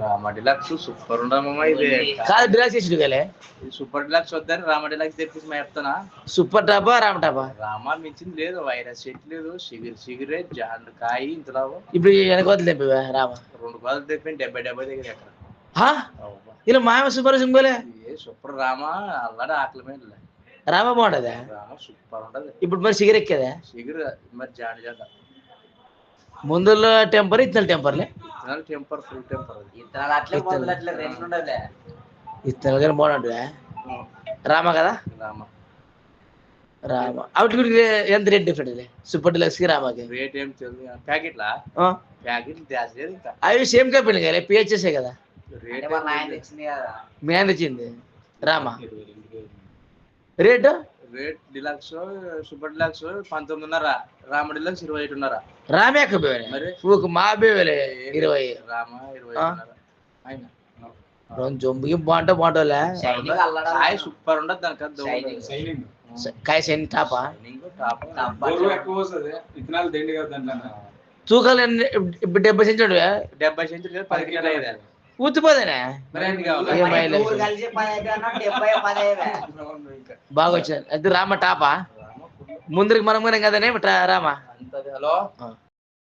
Rama deluxe super ఉండమమ్మా ఇది. కాదు Deluxe చేసి గలే సూపర్ డిలక్స్ వద్దని రామ డిలక్స్ తెప్పించి మా చెప్తానా. సూపర్ టాపా రామ్ టాపా? రామ మించింది లేదు, వైరస్ సెట్ లేదు, సిగరే జాండ్ కాయ ఇంతలో. ఇప్పుడు వెనకోతలు తెప్పివా రామ? 2 కాలు తెప్పి 70 దగ్గర ఎక్కడ ఇలా మాయమ సూపర్ సింగోలే. ఏ సూపర్ రామ అల్లాడే ఆకలి మీద రామ బాగుంటదా? రామ సూపర్ ఉంటది. ఇప్పుడు మరి సిగర్ ఎక్కేదా? సిగర్ మరి జాండ్ చేద్దా. ముందులో టెంపర్ ఇత్తనాలు టెంపర్లే. ఇత్తనాలు టెంపర్ ఫుల్ టెంపర్. ఇత్తనాలు అట్లే మొదలు అట్లే రెండు ఉండదులే. ఇత్తనాలు కానీ బాగుంటుందా? రామ కదా రామ. రామ అవుట్ గురించి ఎంత రేట్ డిఫరెంట్ సూపర్ డిలక్స్ కి రామకి? రేట్ ఏం తెలియదు. ప్యాకెట్లా ప్యాకెట్లు దాచలేదు ఇంకా. అవి సేమ్ కంపెనీ కదా, పిహెచ్ఎస్ఏ కదా. రేట్ తెచ్చింది కదా, మీ ఆయన తెచ్చింది Rama. Rate rate deluxe super deluxe 19.5, Rama deluxe 21.5. రామే మరి మా బేవేలే 20. రామ 21.5 అయినా జొంబుకి బాగుంటా కాయ సూపర్ ఉండదు దానికి. కాయ సైన్ టాపా ఎక్కువ తూకాలు ఇప్పుడు 70 సెంచుడు 70 సెంచురీ 10 కిలోలు అయ్యేది. ఊతిపోదేనా కలిసి 10 బాగా వచ్చారు. అది రామ టాపా ముందరికి మనం కదనే రామా. హలో